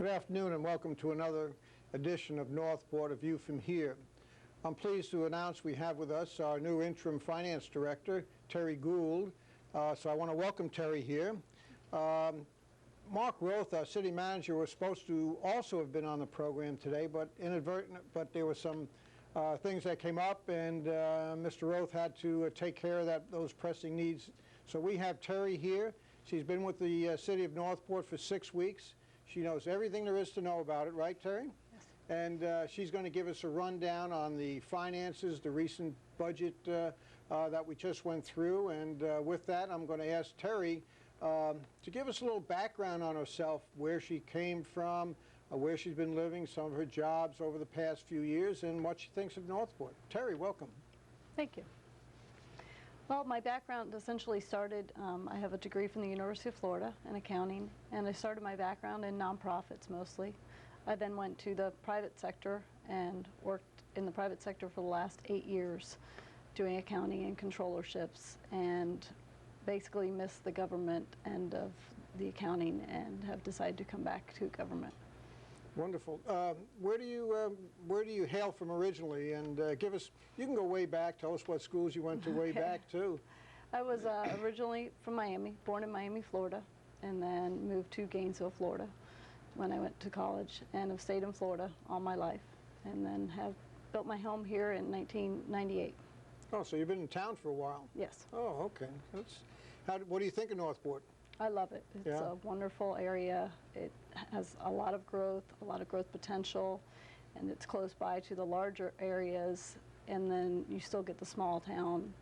Good afternoon and welcome to another edition of Northport, A View from Here. I'm pleased to announce we have with us our new Interim Finance Director, Terri Gould. So I want to welcome Terri here. Mark Roth, our City Manager, was supposed to also have been on the program today, but but there were some things that came up, and Mr. Roth had to take care of those pressing needs. So we have Terri here. She's been with the City of Northport for 6 weeks. She knows everything there is to know about it, right, Terri? Yes. And she's going to give us a rundown on the finances, the recent budget that we just went through. And with that, I'm going to ask Terri to give us a little background on herself, where she came from, where she's been living, some of her jobs over the past few years, and what she thinks of Northport. Terri, welcome. Thank you. Well, my background essentially started, I have a degree from the University of Florida in accounting, and I started my background in nonprofits mostly. I then went to the private sector and worked in the private sector for the last 8 years doing accounting and controllerships, and basically missed the government end of the accounting and have decided to come back to government. Wonderful. Where do you hail from originally? And give us, you can go way back, tell us what schools you went to way back to. I was originally from Miami, born in Miami, Florida, and then moved to Gainesville, Florida when I went to college, and have stayed in Florida all my life, and then have built my home here in 1998. Oh, so you've been in town for a while? Yes. Oh, okay. What do you think of Northport? I love it. It's a wonderful area. It has a lot of growth potential, and it's close by to the larger areas, and then you still get the small town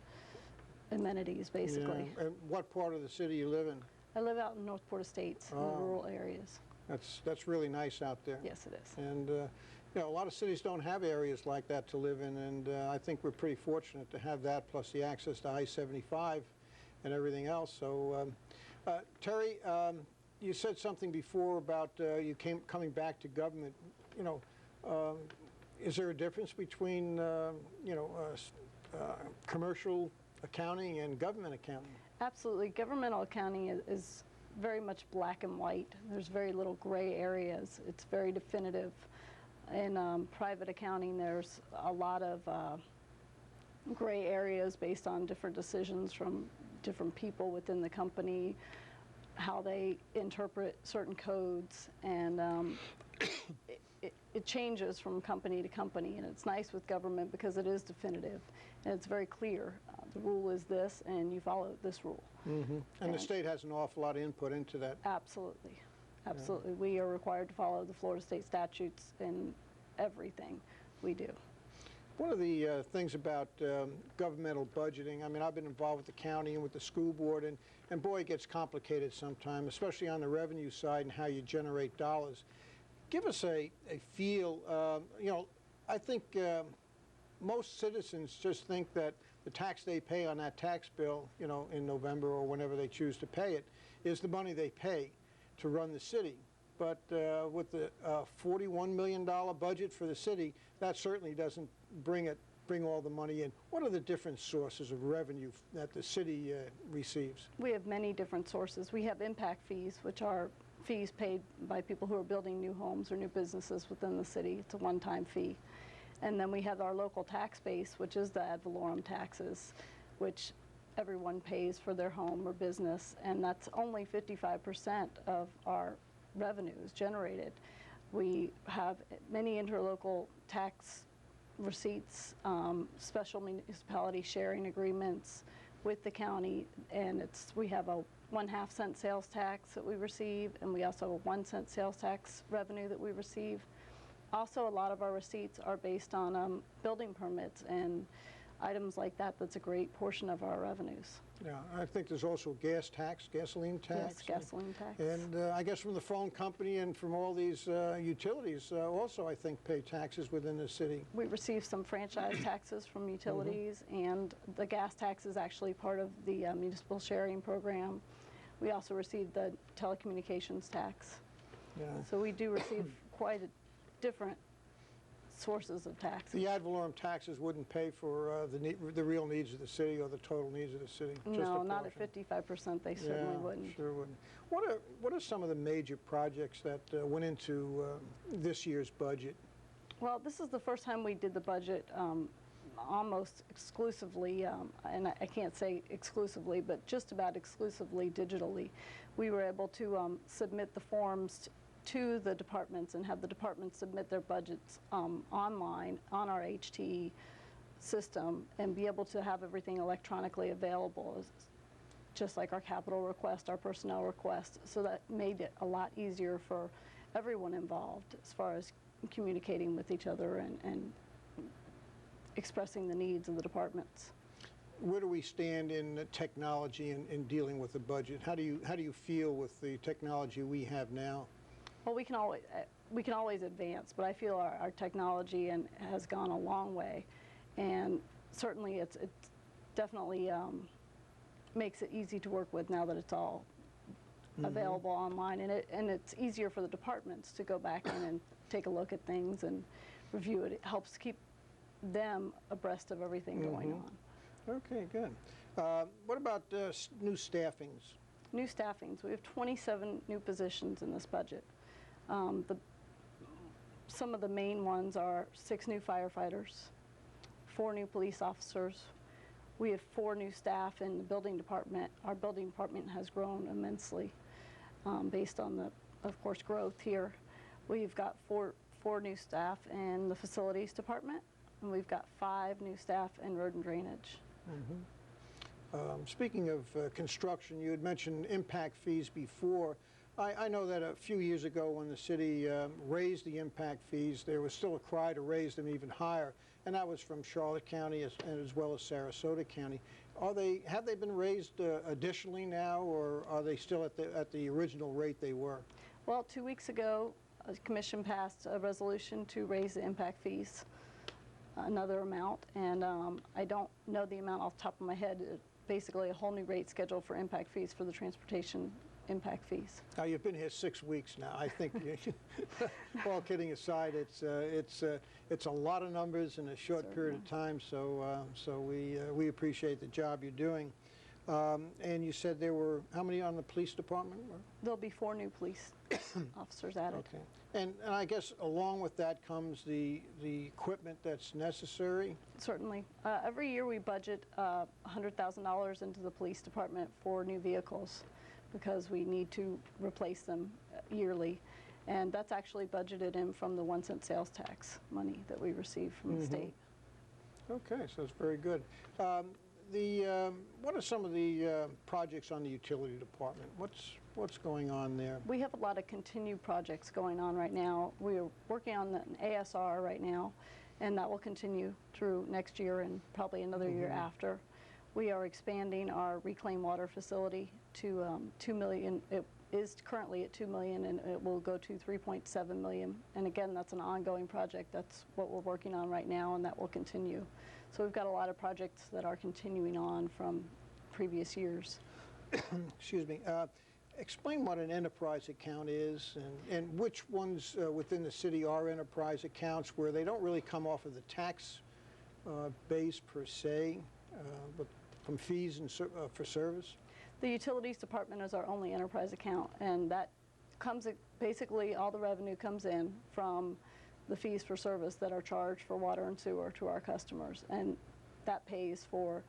amenities, basically. Yeah. And what part of the city you live in? I live out in Northport Estates, in the rural areas. That's really nice out there. Yes, it is. And you know, a lot of cities don't have areas like that to live in, and I think we're pretty fortunate to have that, plus the access to I-75 and everything else. So, Terri, you said something before about you coming back to government. You know, is there a difference between you know, commercial accounting and government accounting? Absolutely. Governmental accounting is very much black and white. There's very little gray areas. It's very definitive. In private accounting, there's a lot of gray areas based on different decisions from different people within the company, how they interpret certain codes, and it changes from company to company. And it's nice with government because it is definitive and it's very clear. The rule is this, and you follow this rule. Mm-hmm. And the state has an awful lot of input into that. Absolutely. Absolutely. Yeah. We are required to follow the Florida state statutes in everything we do. One of the things about governmental budgeting, I mean, I've been involved with the county and with the school board, and boy, it gets complicated sometimes, especially on the revenue side and how you generate dollars. Give us a feel. You know, I think most citizens just think that the tax they pay on that tax bill, you know, in November or whenever they choose to pay it, is the money they pay to run the city. But with the $41 million budget for the city, that certainly doesn't bring all the money in. What are the different sources of revenue that the city receives? We have many different sources. We have impact fees, which are fees paid by people who are building new homes or new businesses within the city. It's a one-time fee. And then we have our local tax base, which is the ad valorem taxes, which everyone pays for their home or business, and that's only 55% of our revenues generated. We have many interlocal tax receipts, special municipality sharing agreements with the county, and we have a 1/2 cent sales tax that we receive, and we also have a 1 cent sales tax revenue that we receive. Also, a lot of our receipts are based on building permits and items like that. That's a great portion of our revenues. Yeah, I think there's also gas tax, gasoline tax. Yes, gasoline tax. And I guess from the phone company and from all these utilities also, I think, pay taxes within the city. We receive some franchise taxes from utilities, and the gas tax is actually part of the municipal sharing program. We also receive the telecommunications tax. Yeah. So we do receive quite a different sources of taxes. The ad valorem taxes wouldn't pay for the real needs of the city or the total needs of the city? Just No, a not at portion? 55%, they certainly wouldn't. Sure wouldn't. What are some of the major projects that went into this year's budget? Well, this is the first time we did the budget almost exclusively, and I can't say exclusively, but just about exclusively digitally. We were able to submit the forms to the departments and have the departments submit their budgets online on our HTE system and be able to have everything electronically available, just like our capital request, our personnel request. So that made it a lot easier for everyone involved as far as communicating with each other and expressing the needs of the departments. Where do we stand in technology in dealing with the budget? How do you feel with the technology we have now? Well, we can always advance, but I feel our technology has gone a long way, and certainly it definitely makes it easy to work with now that it's all available online, and it's easier for the departments to go back in and take a look at things and review it. It helps keep them abreast of everything going on. Okay, good. What about new staffings? New staffings. We have 27 new positions in this budget. Some of the main ones are 6 new firefighters, 4 new police officers. We have 4 new staff in the building department. Our building department has grown immensely based on the, of course, growth here. We've got 4 new staff in the facilities department, and we've got 5 new staff in road and drainage. Speaking of construction, you had mentioned impact fees before. I know that a few years ago when the city raised the impact fees, there was still a cry to raise them even higher, and that was from Charlotte County as well as Sarasota County. Have they been raised additionally now, or are they still at the original rate they were? Well, 2 weeks ago, the commission passed a resolution to raise the impact fees another amount, and I don't know the amount off the top of my head. Basically a whole new rate schedule for impact fees for the transportation impact fees. Now, you've been here 6 weeks now. I think, all kidding aside, it's a lot of numbers in a short period of time. So we appreciate the job you're doing. And you said there were how many on the police department? There'll be 4 new police officers added. Okay. And I guess along with that comes the equipment that's necessary. Certainly. Every year we budget $100,000 into the police department for new vehicles, because we need to replace them yearly. And that's actually budgeted in from the 1-cent sales tax money that we receive from the state. Okay, so it's very good. What are some of the projects on the utility department? What's going on there? We have a lot of continued projects going on right now. We are working on an ASR right now, and that will continue through next year and probably another year after. We are expanding our reclaimed water facility to $2 million. It is currently at $2 million, and it will go to $3.7 million. And again, that's an ongoing project. That's what we're working on right now, and that will continue. So we've got a lot of projects that are continuing on from previous years. Excuse me. Explain what an enterprise account is, and which ones within the city are enterprise accounts where they don't really come off of the tax base per se, but from fees and for service. The utilities department is our only enterprise account, and that comes, basically all the revenue comes in from the fees for service that are charged for water and sewer to our customers, and that pays for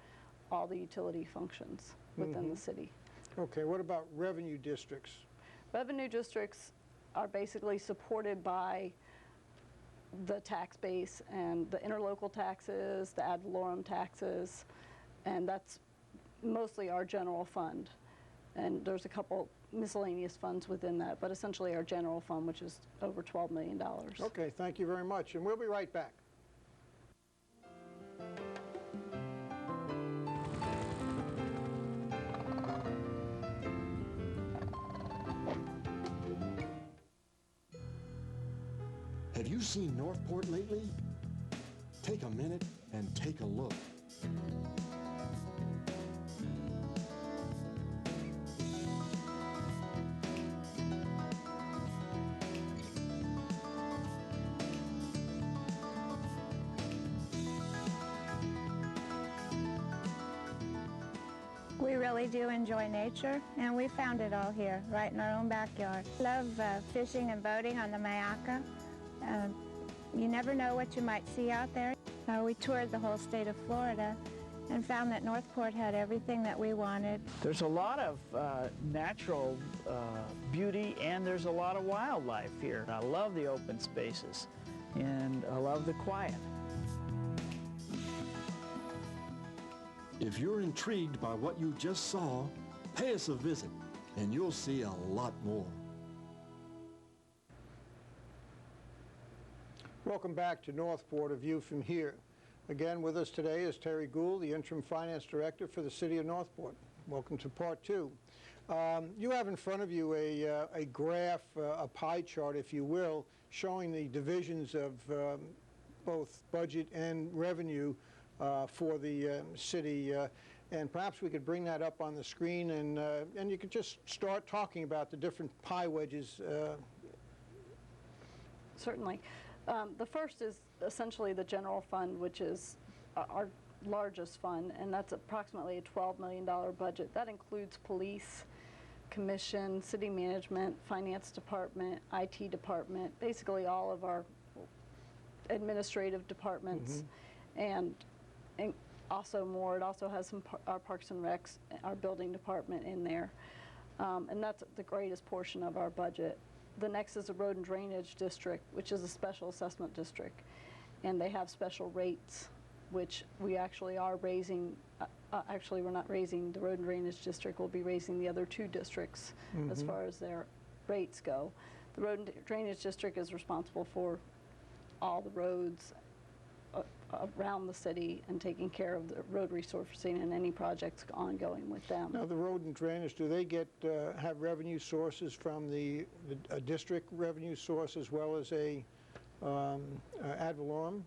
all the utility functions within the city. Okay, what about revenue districts? Revenue districts are basically supported by the tax base and the interlocal taxes, the ad valorem taxes, and that's mostly our general fund. And there's a couple miscellaneous funds within that, but essentially our general fund, which is over $12 million. Okay, thank you very much, and we'll be right back. Have you seen Northport lately? Take a minute and take a look. really do enjoy nature, and we found it all here, right in our own backyard. Love fishing and boating on the Mayaca. You never know what you might see out there. We toured the whole state of Florida and found that Northport had everything that we wanted. There's a lot of natural beauty, and there's a lot of wildlife here. I love the open spaces, and I love the quiet. If you're intrigued by what you just saw, pay us a visit, and you'll see a lot more. Welcome back to Northport, a view from here. Again, with us today is Terri Gould, the Interim Finance Director for the City of Northport. Welcome to part two. You have in front of you a graph, a pie chart, if you will, showing the divisions of both budget and revenue for the city. And perhaps we could bring that up on the screen, and you could just start talking about the different pie wedges. Certainly. The first is essentially the general fund, which is our largest fund, and that's approximately a $12 million budget. That includes police, commission, city management, finance department, IT department, basically all of our administrative departments, and also more. It also has some our Parks and Recs, our building department in there, and that's the greatest portion of our budget. The next is the Road and Drainage District, which is a special assessment district, and they have special rates, which we actually are raising. Actually, we're not raising the Road and Drainage District. We'll be raising the other two districts as far as their rates go. The Road and Drainage District is responsible for all the roads around the city and taking care of the road resurfacing and any projects ongoing with them. Now, the road and drainage, do they get have revenue sources from a district revenue source as well as a ad valorem?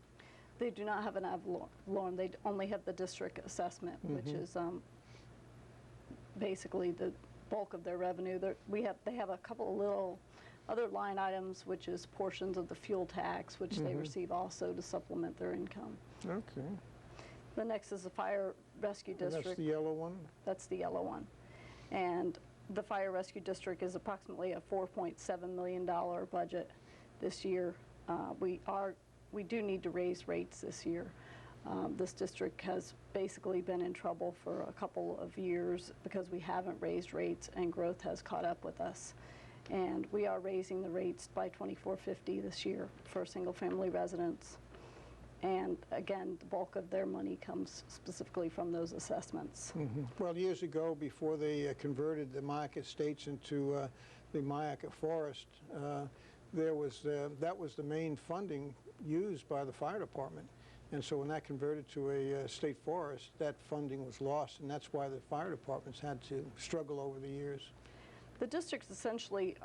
They do not have an ad valorem. They only have the district assessment, which is basically the bulk of their revenue. They have a couple of little other line items, which is portions of the fuel tax, which they receive also to supplement their income. Okay. The next is the Fire Rescue District. That's the yellow one? That's the yellow one. And the Fire Rescue District is approximately a $4.7 million budget this year. We do need to raise rates this year. This district has basically been in trouble for a couple of years because we haven't raised rates, and growth has caught up with us. And we are raising the rates by $24.50 this year for single-family residents. And again, the bulk of their money comes specifically from those assessments. Well, years ago, before they converted the Mayaca Estates into the Mayaca Forest, that was the main funding used by the fire department. And so when that converted to a state forest, that funding was lost, and that's why the fire departments had to struggle over the years. The districts essentially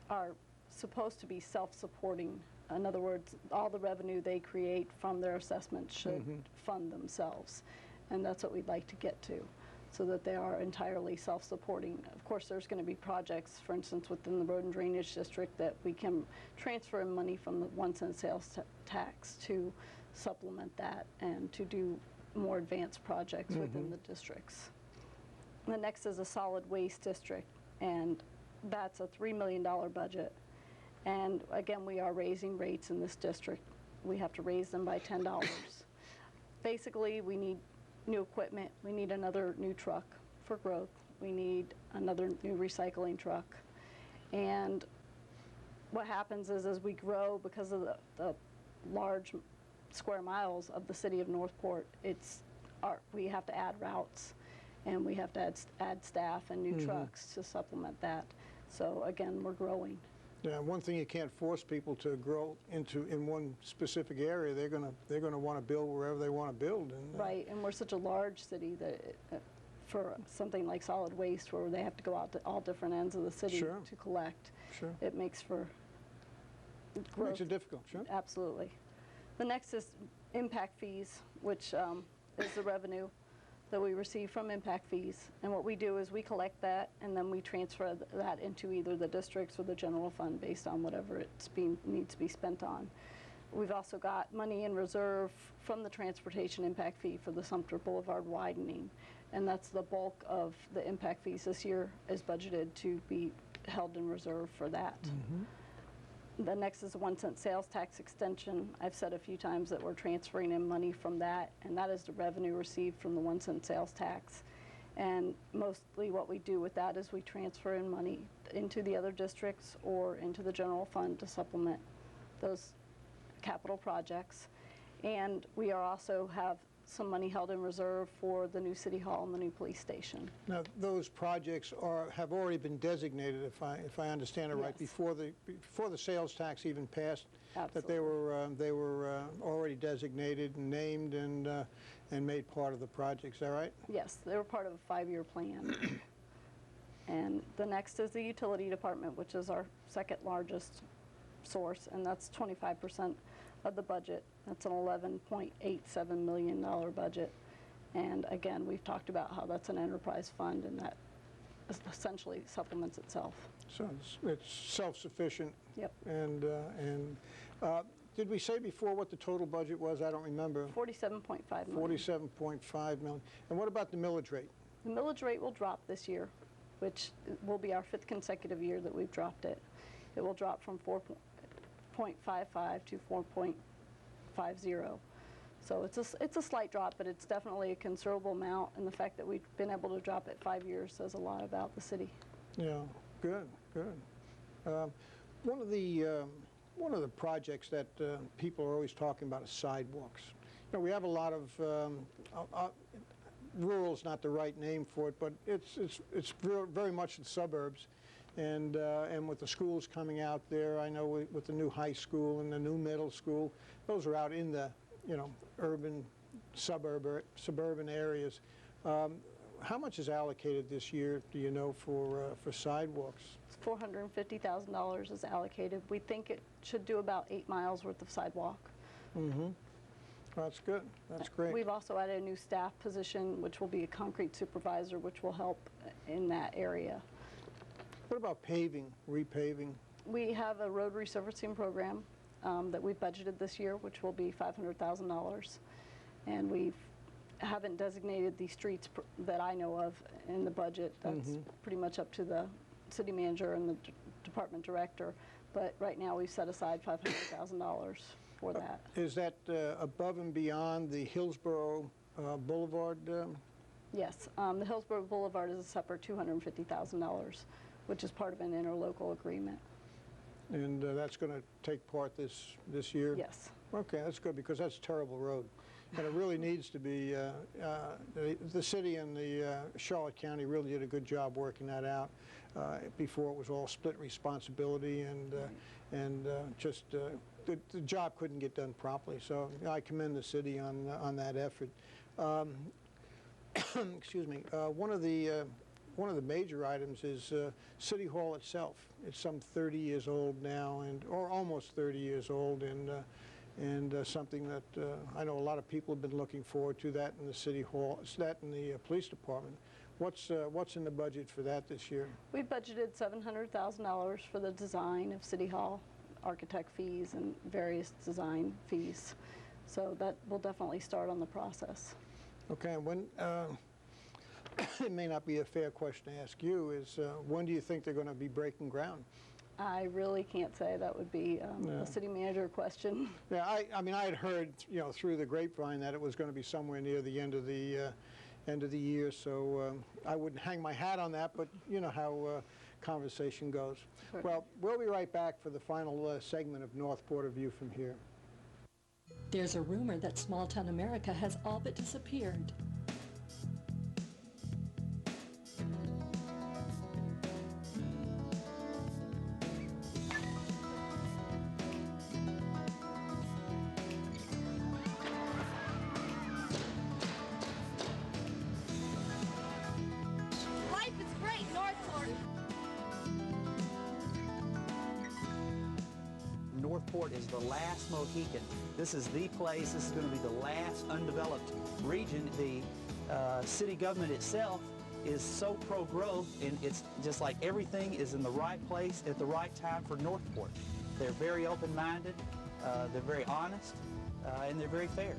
are supposed to be self-supporting. In other words, all the revenue they create from their assessments should fund themselves. And that's what we'd like to get to, so that they are entirely self-supporting. Of course, there's going to be projects, for instance, within the Road and Drainage District that we can transfer in money from the 1 cent sales tax to supplement that and to do more advanced projects within the districts. The next is a Solid Waste District, and that's a $3 million budget. And again, we are raising rates in this district. We have to raise them by $10. Basically, we need new equipment. We need another new truck for growth. We need another new recycling truck. And what happens is, as we grow, because of the large square miles of the city of Northport, we have to add routes, and we have to add staff and new trucks to supplement that. So again, we're growing. Yeah, one thing you can't force people to grow in one specific area. They're gonna want to build wherever they want to build. And, right, and we're such a large city that for something like solid waste, where they have to go out to all different ends of the city to collect, it makes for growth. Makes it difficult, sure. Absolutely. The next is impact fees, which is the revenue that we receive from impact fees. And what we do is we collect that, and then we transfer that into either the districts or the general fund based on whatever needs to be spent on. We've also got money in reserve from the transportation impact fee for the Sumter Boulevard widening. and that's the bulk of the impact fees this year is budgeted to be held in reserve for that. The next is the 1 cent sales tax extension. I've said a few times that we're transferring in money from that, and that is the revenue received from the 1 cent sales tax. And mostly what we do with that is we transfer in money into the other districts or into the general fund to supplement those capital projects. And we are also have some money held in reserve for the new city hall and the new police station. Now, those projects have already been designated, if I understand it right, Yes. before the sales tax even passed. That Absolutely. they were already designated and named and made part of the project. Is that right? Yes, they were part of a 5-year plan. And the next is the utility department, which is our second largest source, and that's 25% of the budget. That's an $11.87 million budget. And again, we've talked about how that's an enterprise fund, and that essentially supplements itself. So it's self-sufficient. Yep. And did we say before what the total budget was? I don't remember. $47.5 million. $47.5 million. And what about the millage rate? The millage rate will drop this year, which will be our 5th consecutive year that we've dropped it. It will drop from 4.55 to 4.50. So it's a slight drop, but it's definitely a considerable amount, and the fact that we've been able to drop it 5 years says a lot about the city. Yeah, good, good. One of the projects that people are always talking about is sidewalks. You know, we have a lot of rural's not the right name for it, but it's very much the suburbs, and with the schools coming out there, I know with the new high school and the new middle school, those are out in the urban suburban areas. How much is allocated this year, do you know, for sidewalks? $450,000 is allocated. We think it should do about 8 miles worth of sidewalk. Mm-hmm. That's good. That's great. We've also added a new staff position, which will be a concrete supervisor, which will help in that area. What about paving, repaving? We have a road resurfacing program that we budgeted this year, which will be $500,000. And we haven't designated the streets that I know of in the budget. That's pretty much up to the city manager and the department director. But right now we've set aside $500,000 for that. Is that above and beyond the Hillsborough Boulevard? Yes, the Hillsborough Boulevard is a separate $250,000, which is part of an interlocal agreement. And that's going to take part this year? Yes. Okay, that's good, because that's a terrible road. And it really needs to be, the city and the Charlotte County really did a good job working that out before it was all split responsibility, and just the job couldn't get done properly. So I commend the city on that effort. Excuse me. One of the major items is City Hall itself. It's some 30 years old now, or almost 30 years old, and something that I know a lot of people have been looking forward to, that in the City Hall, that in the police department. What's in the budget for that this year? We budgeted $700,000 for the design of City Hall, architect fees and various design fees. So that will definitely start on the process. Okay, and when, it may not be a fair question to ask you, is when do you think they're going to be breaking ground? I really can't say. That would be a city manager question. Yeah, I mean, I had heard, through the grapevine that it was going to be somewhere near the end of the year, so I wouldn't hang my hat on that, but you know how conversation goes. Sure. Well, we'll be right back for the final segment of Northport, A View from Here. There's a rumor that small-town America has all but disappeared. Northport is the last Mohican. This is the place. This is going to be the last undeveloped region. The city government itself is so pro-growth, and it's just like everything is in the right place at the right time for Northport. They're very open-minded, they're very honest, and they're very fair.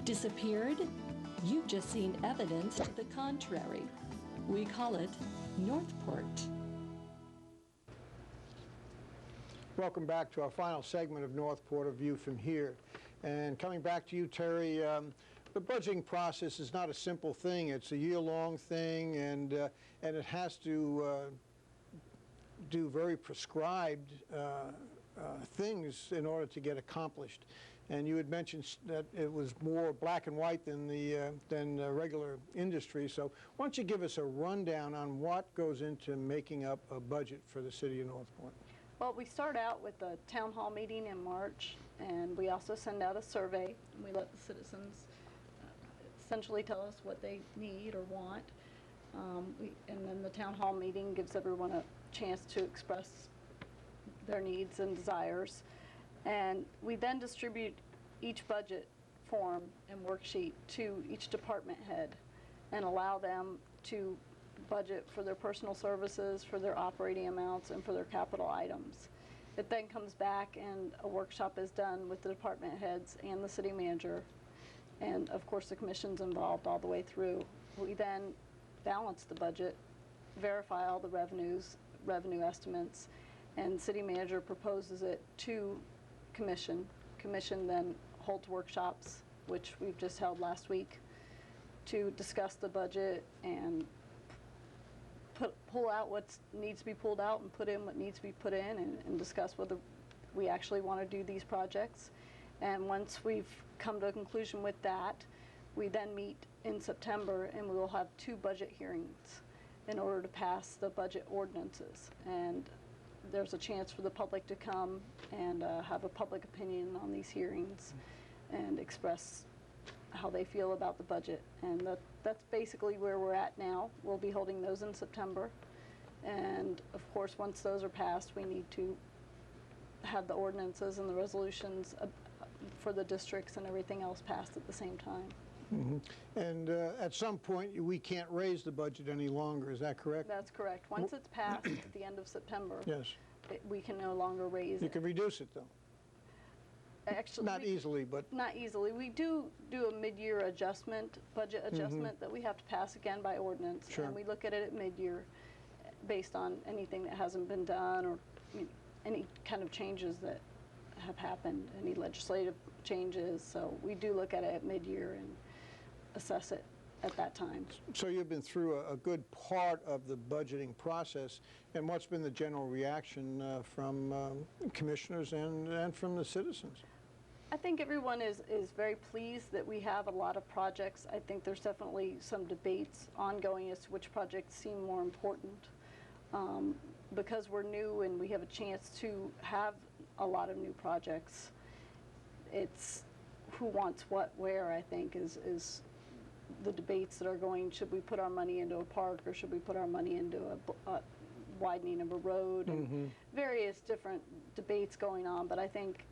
Disappeared? You've just seen evidence to the contrary. We call it Northport. Welcome back to our final segment of Northport, A View from Here. And coming back to you, Terry, the budgeting process is not a simple thing. It's a year-long thing, and it has to do very prescribed things in order to get accomplished. And you had mentioned that it was more black and white than the regular industry. So why don't you give us a rundown on what goes into making up a budget for the city of Northport? Well, we start out with the town hall meeting in March, and we also send out a survey. And we let the citizens essentially tell us what they need or want. And then the town hall meeting gives everyone a chance to express their needs and desires. And we then distribute each budget form and worksheet to each department head and allow them to budget for their personal services, for their operating amounts, and for their capital items. It then comes back and a workshop is done with the department heads and the city manager. And of course the commission's involved all the way through. We then balance the budget, verify all the revenue estimates, and city manager proposes it to commission. Commission then holds workshops, which we've just held last week, to discuss the budget and pull out what needs to be pulled out and put in what needs to be put in, and discuss whether we actually want to do these projects. And once we've come to a conclusion with that, we then meet in September and we will have 2 budget hearings in order to pass the budget ordinances. And there's a chance for the public to come and have a public opinion on these hearings and express how they feel about the budget. And that's basically where we're at now. We'll be holding those in September. And of course, once those are passed, we need to have the ordinances and the resolutions for the districts and everything else passed at the same time. Mm-hmm. And at some point, we can't raise the budget any longer. Is that correct? That's correct. Once it's passed at the end of September, yes, we can no longer raise it. You can reduce it, though. Actually, not easily, but not easily. We do a mid-year adjustment, budget adjustment that we have to pass again by ordinance, sure. And we look at it at mid-year based on anything that hasn't been done or any kind of changes that have happened, any legislative changes. So we do look at it at mid-year and assess it at that time. So you've been through a good part of the budgeting process, and what's been the general reaction from commissioners and from the citizens? I think everyone is very pleased that we have a lot of projects. I think there's definitely some debates ongoing as to which projects seem more important. Because we're new and we have a chance to have a lot of new projects, it's who wants what where, I think, is the debates that are going. Should we put our money into a park, or should we put our money into a widening of a road, and various different debates going on. But I think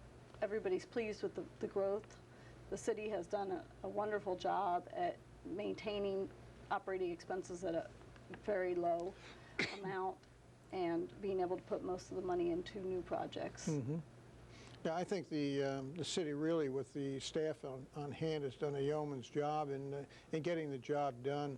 everybody's pleased with the growth. The city has done a wonderful job at maintaining operating expenses at a very low amount and being able to put most of the money into new projects. Yeah, I think the city really, with the staff on hand, has done a yeoman's job in getting the job done.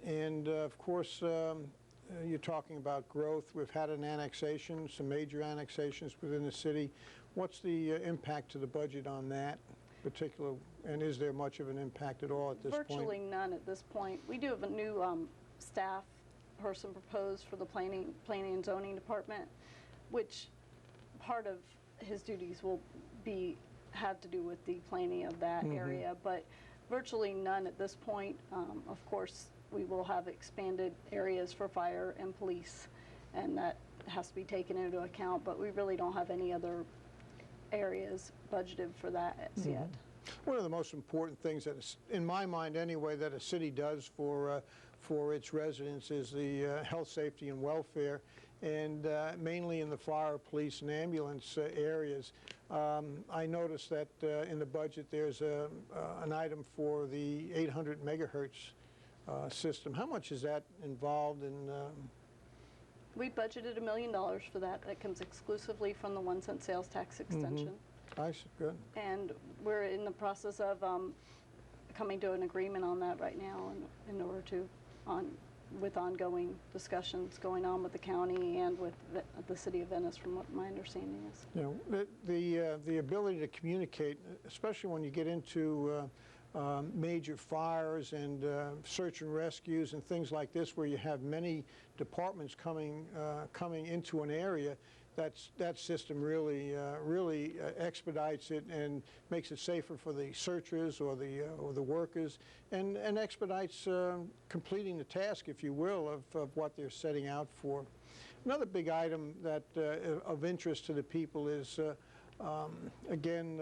And of course, you're talking about growth. We've had an annexation, some major annexations within the city. What's the impact to the budget on that particular, and is there much of an impact at all at this point? Virtually none at this point. We do have a new staff person proposed for the planning and zoning department, which part of his duties will have to do with the planning of that area, but virtually none at this point. Of course, we will have expanded areas for fire and police, and that has to be taken into account, but we really don't have any other areas budgeted for that as yet. One of the most important things that is, in my mind anyway, that a city does for its residents is the health, safety, and welfare, and mainly in the fire, police, and ambulance areas. I noticed that in the budget there's an item for the 800 megahertz system. How much is that involved in? We budgeted $1 million for that. That comes exclusively from the 1 cent sales tax extension. Nice, good. And we're in the process of coming to an agreement on that right now in order to, with ongoing discussions going on with the county and with the city of Venice, from what my understanding is. You know, the ability to communicate, especially when you get into major fires and search and rescues and things like this, where you have many departments coming into an area, that system really expedites it and makes it safer for the searchers or the workers, and expedites completing the task, if you will, of what they're setting out for. Another big item that of interest to the people is, again,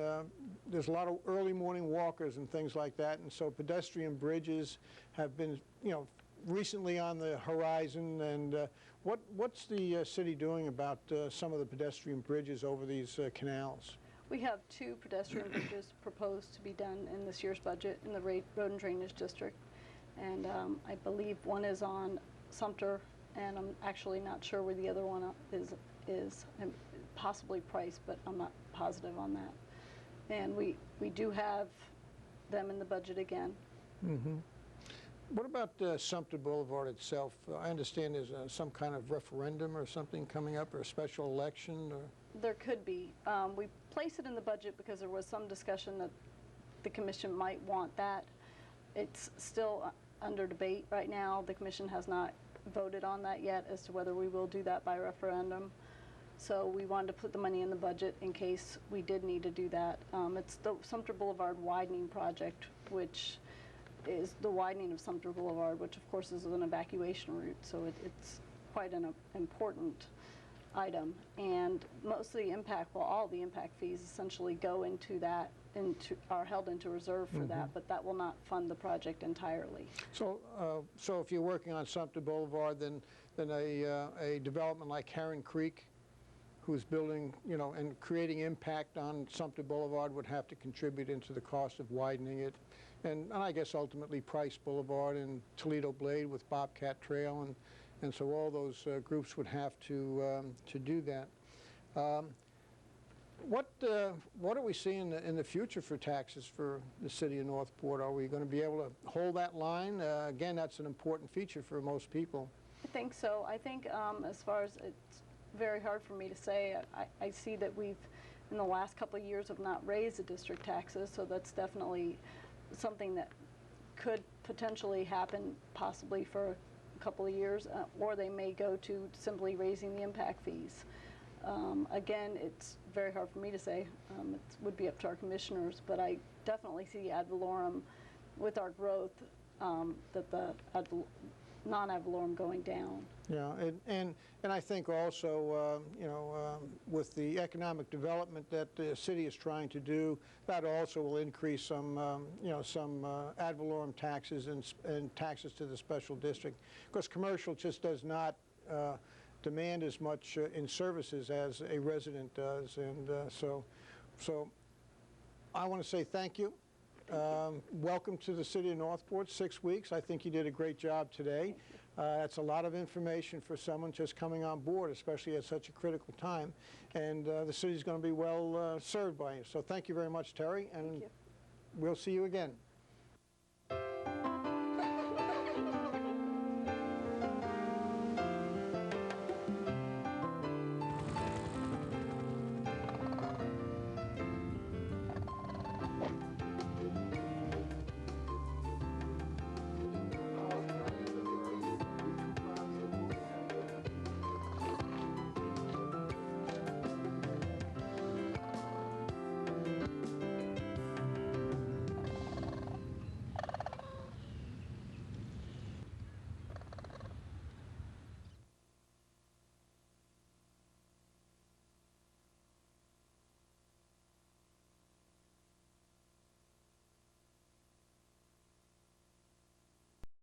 there's a lot of early morning walkers and things like that, and so pedestrian bridges have been, you know, recently on the horizon. And what's the city doing about some of the pedestrian bridges over these canals? We have 2 pedestrian bridges proposed to be done in this year's budget in the Road and Drainage District, and I believe one is on Sumter, and I'm actually not sure where the other one is. Possibly Price, but I'm not positive on that. And we do have them in the budget again. Mm-hmm. What about Sumter Boulevard itself? I understand there's some kind of referendum or something coming up, or a special election? Or? There could be. We placed it in the budget because there was some discussion that the commission might want that. It's still under debate right now. The commission has not voted on that yet as to whether we will do that by referendum. So we wanted to put the money in the budget in case we did need to do that. It's the Sumter Boulevard widening project, which is the widening of Sumter Boulevard, which of course is an evacuation route, so it's quite an important item. And most of the impact, well, all the impact fees essentially go into that, are held into reserve for that, but that will not fund the project entirely. So, so if you're working on Sumter Boulevard, then a development like Heron Creek, who's building, you know, and creating impact on Sumter Boulevard, would have to contribute into the cost of widening it. And I guess ultimately Price Boulevard and Toledo Blade with Bobcat Trail, and so all those groups would have to do that. What are we seeing in the future for taxes for the city of Northport? Are we going to be able to hold that line? Again, that's an important feature for most people. I think so. I think as far as, it's very hard for me to say. I see that we've, in the last couple of years, have not raised the district taxes, so that's definitely something that could potentially happen possibly for a couple of years, or they may go to simply raising the impact fees. Again, it's very hard for me to say. It would be up to our commissioners, but I definitely see ad valorem with our growth, that the non-ad valorem going down. Yeah, and I think also, you know, with the economic development that the city is trying to do, that also will increase some, you know, some ad valorem taxes and taxes to the special district, because commercial just does not demand as much in services as a resident does, and so I want to say thank you. Welcome to the city of Northport. 6 weeks. I think you did a great job today. That's a lot of information for someone just coming on board, especially at such a critical time. And the city's going to be well served by you. So thank you very much, Terry, and we'll see you again.